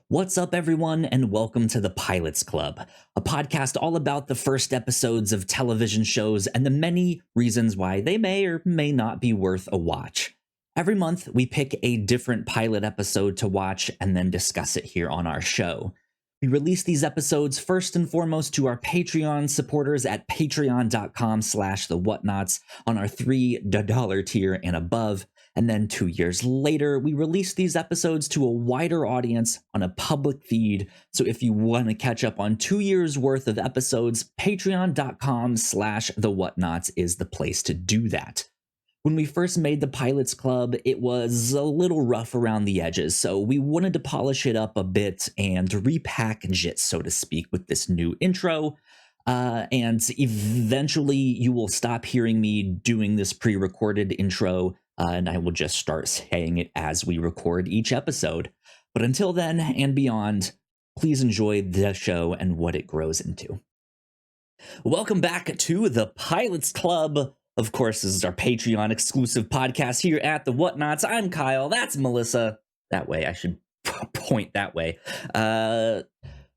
What's up, everyone, and welcome to the Pilots Club, a podcast all about the first episodes of television shows and the many reasons why they may or may not be worth a watch. Every month, we pick a different pilot episode to watch and then discuss it here on our show. We release these episodes first and foremost to our Patreon supporters at patreon.com/the Whatnauts on our $3 tier and above. And then 2 years later, we release these episodes to a wider audience on a public feed. So if you want to catch up on 2 years worth of episodes, patreon.com/the Whatnauts is the place to do that. When we first made the Pilots Club, it was a little rough around the edges, so we wanted to polish it up a bit and repackage it, so to speak, with this new intro. And eventually you will stop hearing me doing this pre-recorded intro, and I will just start saying it as we record each episode. But until then and beyond, please enjoy the show and what it grows into. Welcome back to the Pilots Club. Of course, this is our Patreon exclusive podcast here at the Whatnauts. I'm Kyle. That's Melissa. That way, I should point that way.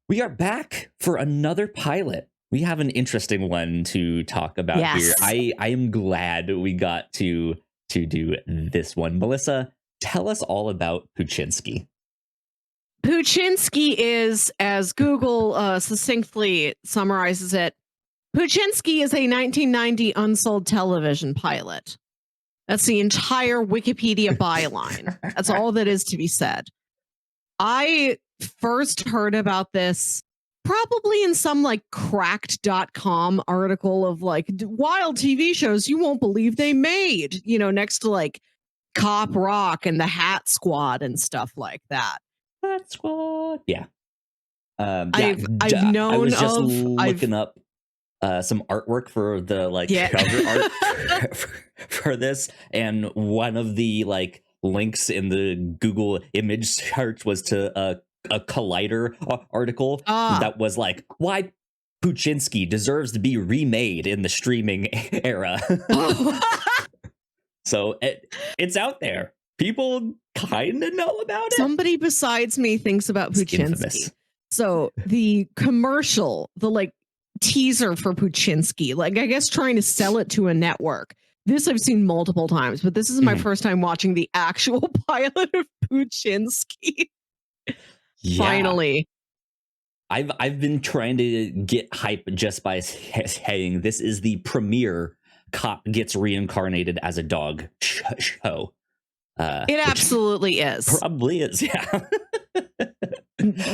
We are back for another pilot. We have an interesting one to talk about here. I am glad we got to do this one. Melissa, tell us all about Poochinski. Poochinski is, as Google succinctly summarizes it, Poochinski is a 1990 unsold television pilot. That's the entire Wikipedia byline. That's all that is to be said. I first heard about this probably in some like cracked.com article of like wild TV shows you won't believe they made, you know, next to like Cop Rock and the Hat Squad and stuff like that. Hat Squad. Yeah. I've known I was just of looking up some artwork for the cover art for this, and one of the like links in the Google image search was to a Collider article that was like, why Poochinski deserves to be remade in the streaming era. So it's out there. People kind of know about it. Somebody besides me thinks about Poochinski. So the commercial, the like teaser for Poochinski, like I guess trying to sell it to a network. This I've seen multiple times, but this is my first time watching the actual pilot of Poochinski. Yeah. Finally. I've been trying to get hype just by saying this is the premiere cop gets reincarnated as a dog show. It absolutely is. Probably is, yeah.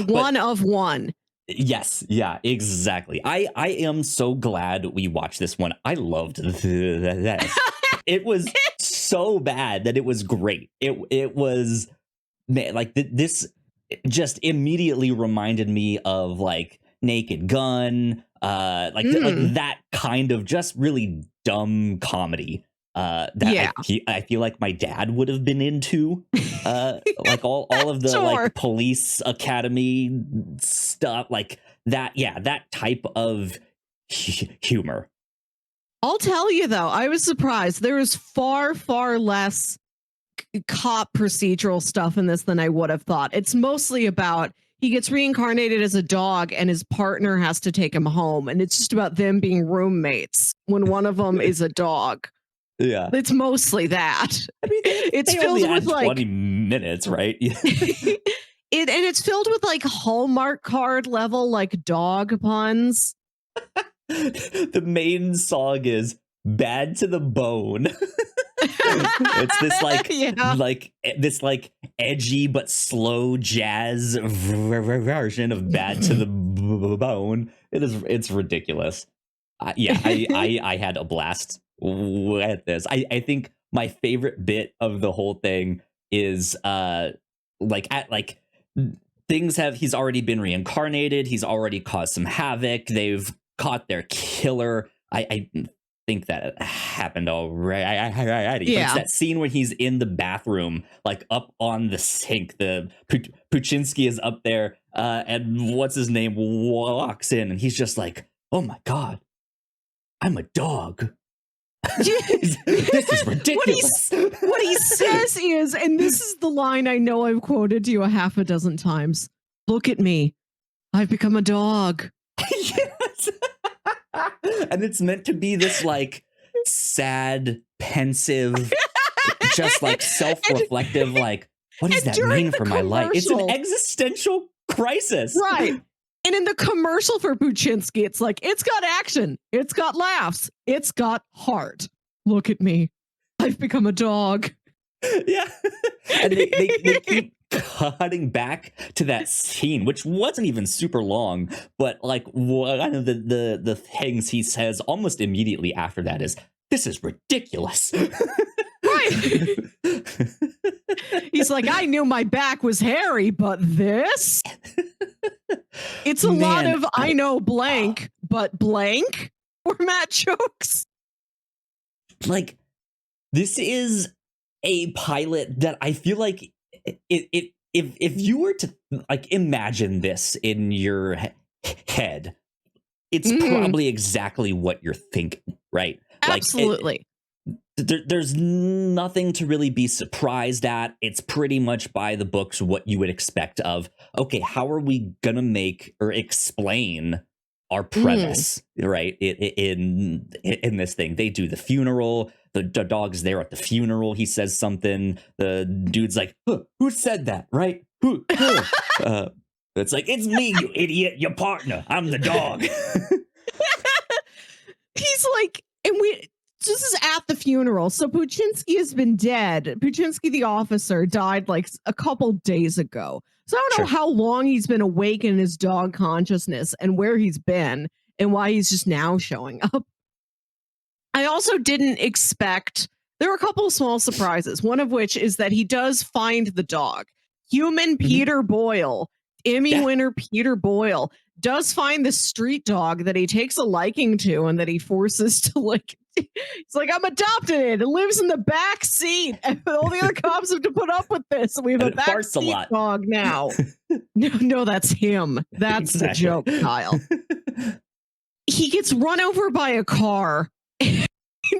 One of one. Yes, yeah, exactly. I am so glad we watched this one. I loved this. It was so bad that it was great. It was, man, like this just immediately reminded me of like Naked Gun, like that kind of just really dumb comedy. I feel like my dad would have been into, like all of the like police academy stuff, like that. Yeah, that type of humor. I'll tell you though, I was surprised. There is far less cop procedural stuff in this than I would have thought. It's mostly about he gets reincarnated as a dog and his partner has to take him home, and it's just about them being roommates when one of them is a dog. Yeah, it's mostly that. I mean, it's filled with like 20 minutes, right? It's filled with like Hallmark card level like dog puns. The main song is "Bad to the Bone." It's this like edgy but slow jazz version of "Bad to the Bone." It's ridiculous. I had a blast with this. I think my favorite bit of the whole thing is he's already been reincarnated, he's already caused some havoc, they've caught their killer. I think that happened already. Yeah. But it's that scene when he's in the bathroom, like up on the sink. The Poochinski is up there, and what's his name walks in, and he's just like, "Oh my god, I'm a dog." This is ridiculous. What he says is, and this is the line I know I've quoted to you a half a dozen times, Look at me. I've become a dog. Yes. And it's meant to be this like sad, pensive, just like self-reflective, like, what does that mean for my life? It's an existential crisis. Right. And in the commercial for Poochinski, it's like, it's got action, it's got laughs, it's got heart. Look at me. I've become a dog. Yeah. And they keep cutting back to that scene, which wasn't even super long, but like one of the things he says almost immediately after that is, "This is ridiculous." Right. He's like, I knew my back was hairy, but this? It's a lot of, I know blank, but blank format jokes. Like, this is a pilot that I feel like if you were to like imagine this in your head, it's probably exactly what you're thinking, right? Absolutely. Like, there's nothing to really be surprised at. It's pretty much by the books what you would expect of, okay, how are we gonna make or explain our premise, right? In this thing, they do the funeral. The dog's there at the funeral. He says something. The dude's like, "Who said that?" Right? Who? It's like, "It's me, you idiot, your partner. I'm the dog." He's like, and this is at the funeral. So Poochinski has been dead. Poochinski, the officer, died like a couple days ago. So I don't know how long he's been awake in his dog consciousness and where he's been and why he's just now showing up. I also didn't expect, there were a couple of small surprises, one of which is that he does find the dog. Human Peter Boyle, Emmy winner Peter Boyle, does find the street dog that he takes a liking to and that he forces to like, he's like, I'm adopting it. It lives in the back seat. And all the other cops have to put up with this. We have a back seat dog now. No, that's him. That's the joke, Kyle. He gets run over by a car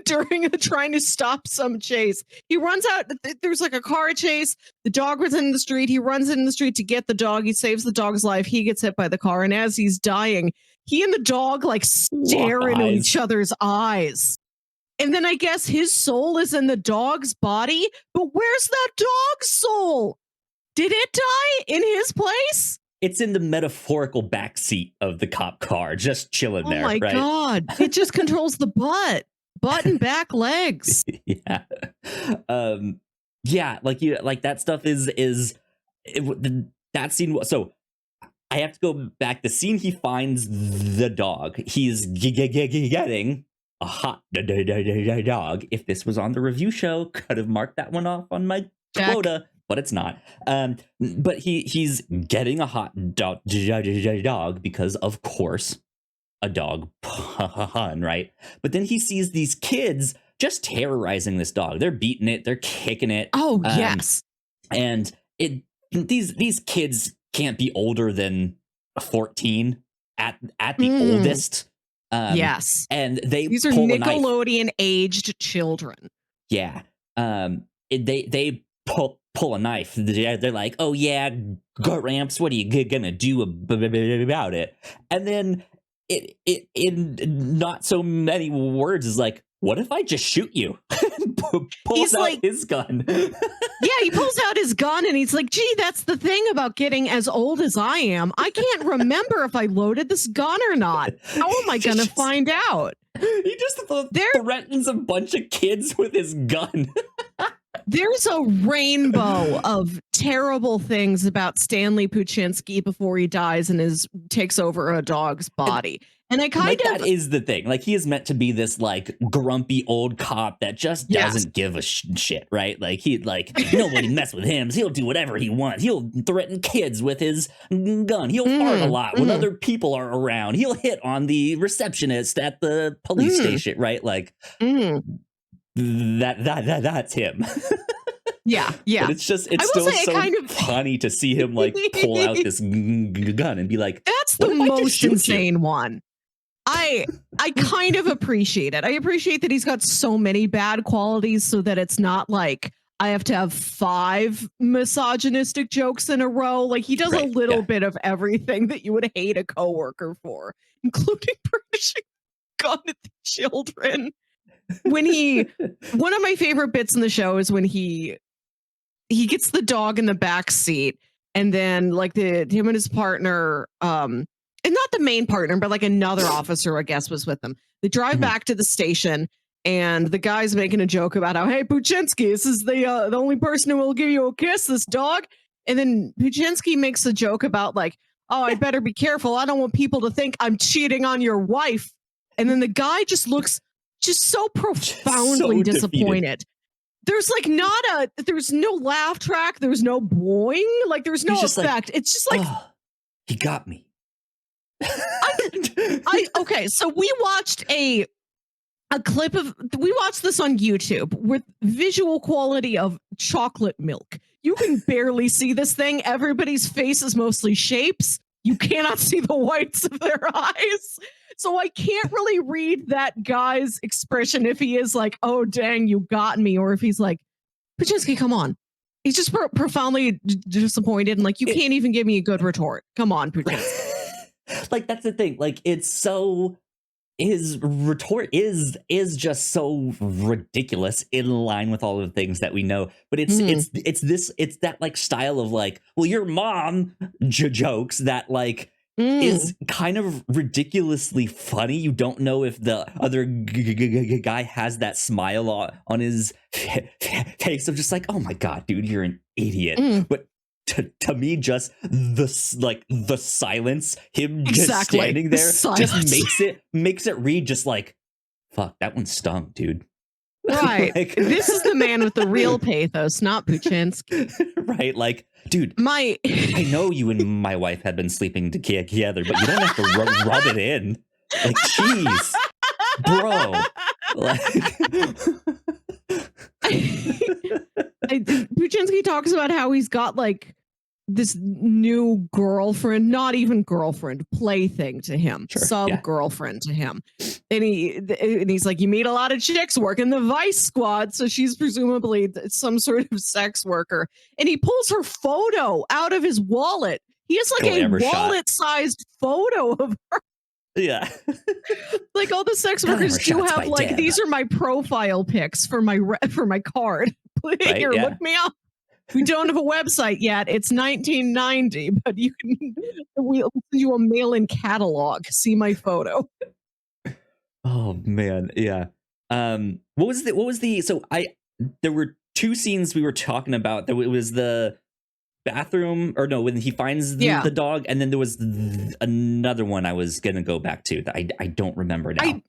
during trying to stop some chase. He runs out. There's like a car chase. The dog was in the street. He runs in the street to get the dog. He saves the dog's life. He gets hit by the car. And as he's dying, he and the dog like stare into each other's eyes. And then I guess his soul is in the dog's body. But where's that dog's soul? Did it die in his place? It's in the metaphorical backseat of the cop car, just chilling there. Oh my God. It just controls the butt and back legs. Yeah. Yeah, like that stuff is that scene. So I have to go back. The scene he finds the dog, he's getting a hot dog. If this was on the review show, could have marked that one off on my quota, but it's not. But he's getting a hot dog because, of course, a dog pun, right? But then he sees these kids just terrorizing this dog. They're beating it, they're kicking it. Oh, yes. And these kids can't be older than 14 at the oldest. Yes. And these are Nickelodeon aged children. Yeah. They pull a knife. They're like, "Oh yeah, Gramps, what are you gonna do about it?" And then it in not so many words is like, "What if I just shoot you?" Pulls out his gun. Yeah, he pulls out his gun and he's like, "Gee, that's the thing about getting as old as I am. I can't remember if I loaded this gun or not. How am I gonna find out?" He just threatens a bunch of kids with his gun. There's a rainbow of terrible things about Stanley Poochinski before he dies and takes over a dog's body. And I that is the thing. Like, he is meant to be this like grumpy old cop that just doesn't give a shit, right? Like, nobody mess with him. He'll do whatever he wants. He'll threaten kids with his gun. He'll fart a lot when other people are around. He'll hit on the receptionist at the police station, right? Like, that's him. Yeah. But it's still so funny to see him like pull out this gun and be like, "That's the most insane one." I kind of appreciate it. I appreciate that he's got so many bad qualities so that it's not like I have to have 5 misogynistic jokes in a row. Like he does a little bit of everything that you would hate a coworker for, including punishing gun at the children. One of my favorite bits in the show is when he gets the dog in the back seat, and then like him and his partner, and not the main partner, but like another officer, I guess, was with them. They drive back to the station, and the guy's making a joke about how, hey, Poochinski, this is the only person who will give you a kiss, this dog. And then Poochinski makes a joke about like, oh, I better be careful. I don't want people to think I'm cheating on your wife. And then the guy just looks just so profoundly disappointed. There's like there's no laugh track. There's no boing. Like there's no effect. Like, it's just like, oh, he got me. Okay. So we watched a clip we watched this on YouTube with visual quality of chocolate milk. You can barely see this thing. Everybody's face is mostly shapes. You cannot see the whites of their eyes. So I can't really read that guy's expression if he is like, oh, dang, you got me. Or if he's like, Poochinski, come on. He's just profoundly disappointed. And like, you can't even give me a good retort. Come on, Poochinski. Like, that's the thing. Like, it's so... His retort is just so ridiculous in line with all of the things that we know. But it's that like style of like, well, your mom jokes that like is kind of ridiculously funny. You don't know if the other guy has that smile on his face of just like, oh my God, dude, you're an idiot. But to me, just the silence, him just standing there, just makes it read just like, fuck, that one stung, dude. Right. Like, this is the man with the real pathos, not Poochinski. Right. Like, dude, I know you and my wife had been sleeping together, but you don't have to rub it in. Like, jeez, bro. Poochinski talks about how he's got like this new girlfriend, not even girlfriend, plaything to him, girlfriend to him. And he's like, you meet a lot of chicks working the Vice Squad. So she's presumably some sort of sex worker. And he pulls her photo out of his wallet. He has like a wallet-sized photo of her. Yeah. Like all the sex workers do have like, these are my profile pics for my card. Here, look me up. We don't have a website yet. It's 1990, but we'll send you a mail-in catalog. See my photo. Oh man, yeah. What was the? There were 2 scenes we were talking about. It was the bathroom, or no, when he finds the dog, and then there was another one I was gonna go back to that I don't remember now.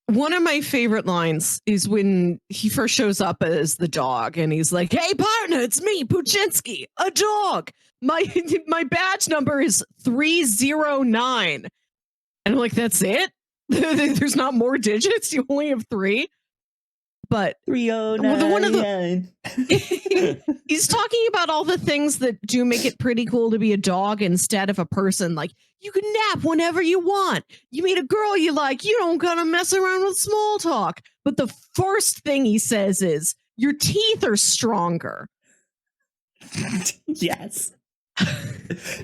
One of my favorite lines is when he first shows up as the dog, and he's like, "Hey, partner, it's me, Poochinski, a dog. My badge number is 309." And I'm like, "That's it? There's not more digits. You only have 3." But 309. He's talking about all the things that do make it pretty cool to be a dog instead of a person. Like, you can nap whenever you want. You meet a girl you like, you don't gotta mess around with small talk. But the first thing he says is, your teeth are stronger. Yes.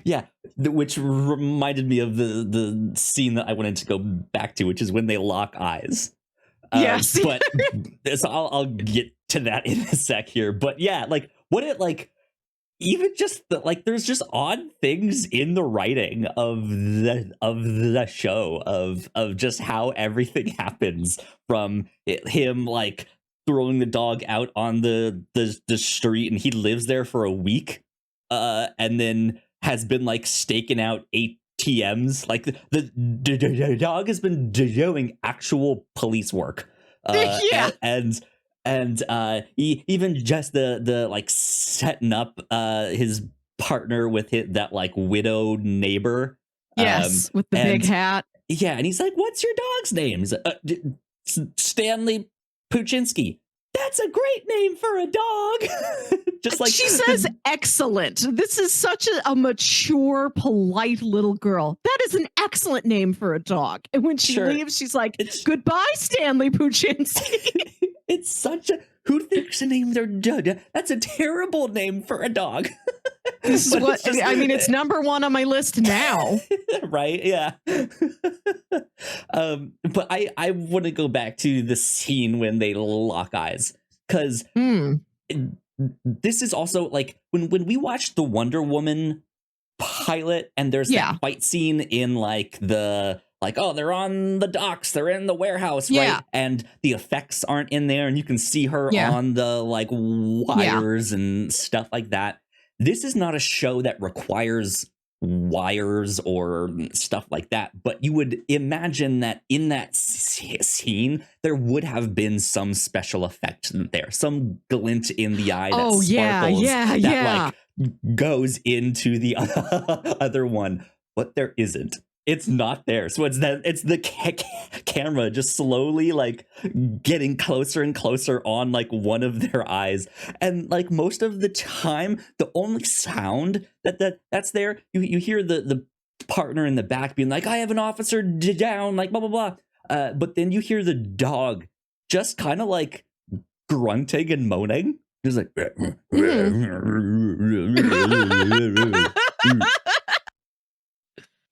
Yeah, which reminded me of the scene that I wanted to go back to, which is when they lock eyes. Yes. But so I'll get to that in a sec here. But yeah, like what it like, even just there's just odd things in the writing of the show of just how everything happens, from him like throwing the dog out on the street, and he lives there for a week, and then has been like staking out ATMs. Like the dog has been doing actual police work. And even just the like setting up his partner with that like widowed neighbor. Yes, with the big hat. Yeah, and he's like, "What's your dog's name?" He's like, Stanley Poochinski. that's a great name for a dog. Just like she says, excellent. This is such a mature, polite little girl. That is an excellent name for a dog. And when she leaves, she's like, goodbye, Stanley Poochinski. It's such a, who thinks to name their dog? That's a terrible name for a dog. This is what I mean. It's number one on my list now. Right? Yeah. But I want to go back to the scene when they lock eyes, because this is also like when we watched the Wonder Woman pilot, and there's that fight scene in like the oh, they're on the docks, they're in the warehouse, right? And the effects aren't in there, and you can see her on the like wires and stuff like that. This is not a show that requires wires or stuff like that, but you would imagine that in that scene there would have been some special effect there, some glint in the eye that sparkles, that like goes into the other one, but there isn't. It's not there. So it's the camera just slowly like getting closer and closer on like one of their eyes. And like most of the time, the only sound that's there, you hear the partner in the back being like, I have an officer down, like blah, blah, blah. But then you hear the dog just kind of like grunting and moaning. Just like,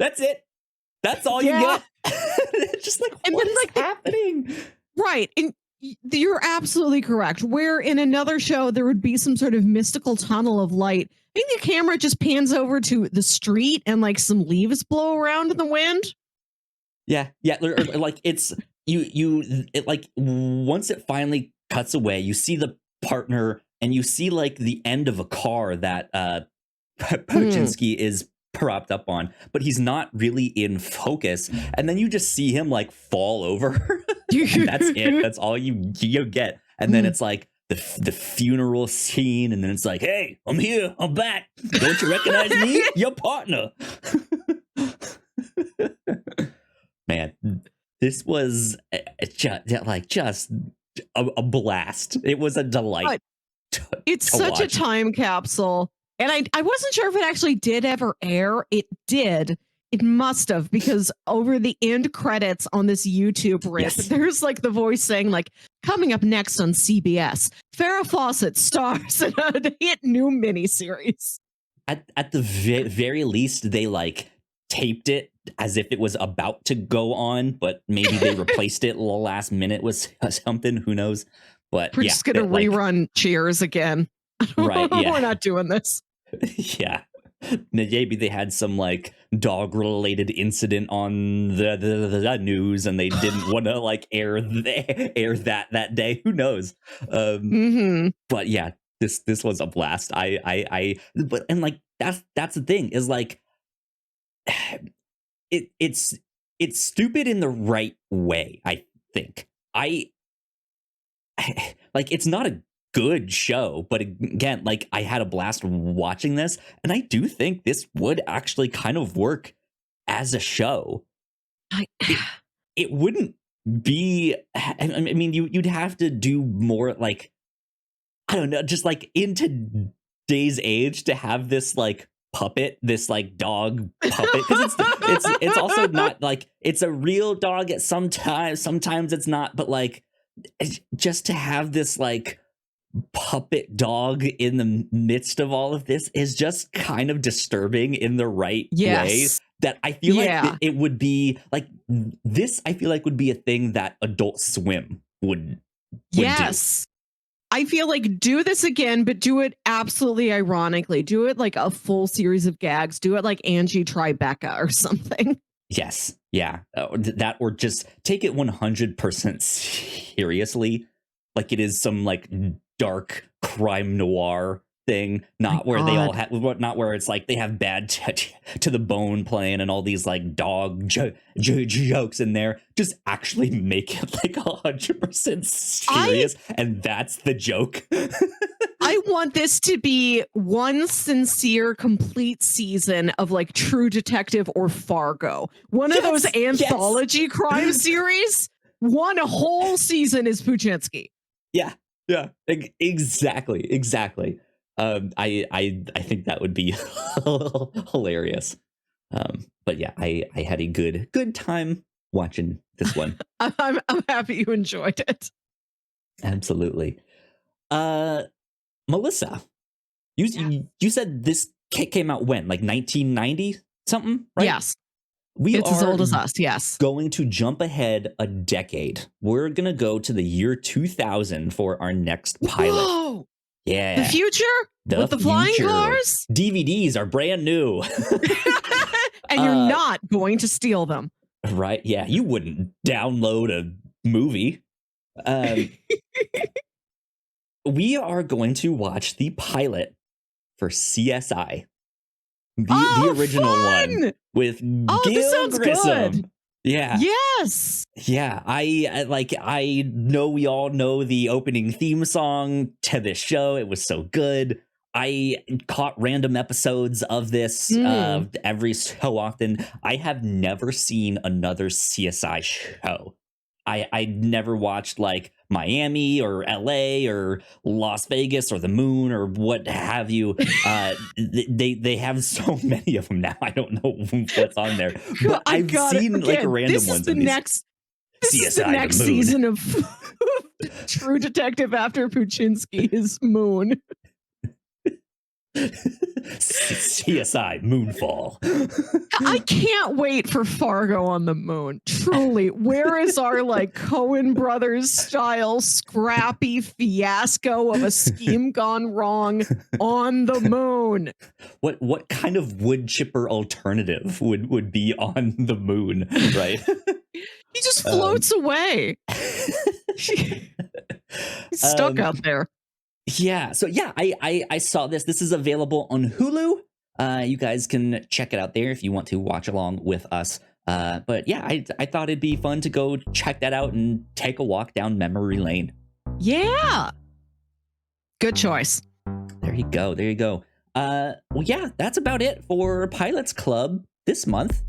that's it. That's all you get. Just like, what is happening? Right. And you're absolutely correct. Where in another show, there would be some sort of mystical tunnel of light. I think the camera just pans over to the street and like some leaves blow around in the wind. Yeah. Yeah. Like it's it like once it finally cuts away, you see the partner and you see like the end of a car that Poochinski is propped up on, but he's not really in focus, and then you just see him like fall over. That's it. That's all you get. And then it's like the funeral scene, and then it's like, hey, I'm here, I'm back, don't you recognize me? Your partner. Man, this was just a blast. It was a delight. It's such a time capsule. And I wasn't sure if it actually did ever air. It did. It must have, because over the end credits on this YouTube rip, there's like the voice saying like, coming up next on CBS, Farrah Fawcett stars in a hit new miniseries. At the very least, they like taped it as if it was about to go on, but maybe they replaced it last minute with something. Who knows? But we're just gonna rerun Cheers again. Right. Yeah. We're not doing this. Yeah. Maybe they had some like dog related incident on the news and they didn't want to like air that day. Who knows? But yeah, this was a blast. But that's the thing is like it's stupid in the right way. I think like it's not a good show, but again, like I had a blast watching this, and I do think this would actually kind of work as a show. It wouldn't be, I mean, you'd have to do more like, I don't know, just like in today's age to have this like puppet, this like dog puppet, because it's also not like it's a real dog at sometimes it's not, but like just to have this like puppet dog in the midst of all of this is just kind of disturbing in the right way, that I feel like it would be like this. I feel like would be a thing that Adult Swim would do. I feel like do this again, but do it absolutely ironically. Do it like a full series of gags. Do it like Angie Tribeca or something. Yes. Yeah. That, or just take it 100% seriously. Like it is some like dark crime noir thing, not where they all have, not where it's like they have Bad to the Bone playing and all these like dog jokes in there. Just actually make it like 100% serious, and that's the joke. I want this to be one sincere, complete season of like True Detective or Fargo, one of those anthology crime series. One whole season is Poochinski. Yeah. Yeah, exactly. I think that would be hilarious. But yeah, I had a good time watching this one. I'm happy you enjoyed it. Absolutely. Uh, Melissa, you Yes. you said this came out when, like 1990 something, right? Yes. We It's as are old as us. Yes. going to jump ahead a decade. We're gonna go to the year 2000 for our next pilot. Whoa! Yeah, The future with the flying future. cars, DVDs are brand new. and you're not going to steal them. Right? Yeah, you wouldn't download a movie. We are going to watch the pilot for CSI, the original one with this Gil sounds Grissom. good. Yeah. Yes. Yeah, I know we all know the opening theme song to this show. It was so good. I caught random episodes of this every so often. I have never seen another CSI show. I never watched like Miami or LA or Las Vegas or the moon or what have you. They have so many of them now. I don't know what's on there, but I've seen like random ones. This is the next season of True Detective after Poochinski is Moon. CSI Moonfall. I can't wait for Fargo on the moon. Truly, where is our like Coen Brothers style scrappy fiasco of a scheme gone wrong on the moon? What kind of wood chipper alternative would be on the moon, right? He just floats away. He's stuck out there. Yeah. So yeah, I saw this. This is available on Hulu. You guys can check it out there if you want to watch along with us. But yeah, I thought it'd be fun to go check that out and take a walk down memory lane. Yeah. Good choice. There you go. Well, yeah, that's about it for Pilots Club this month.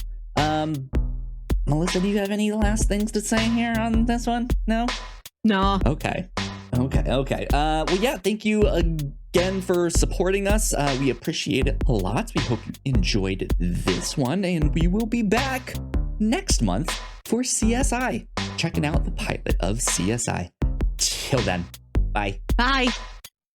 Melissa, do you have any last things to say here on this one? No? No. Okay. Well, yeah, thank you again for supporting us. We appreciate it a lot. We hope you enjoyed this one, and we will be back next month for CSI, checking out the pilot of CSI. Till then, bye. Bye.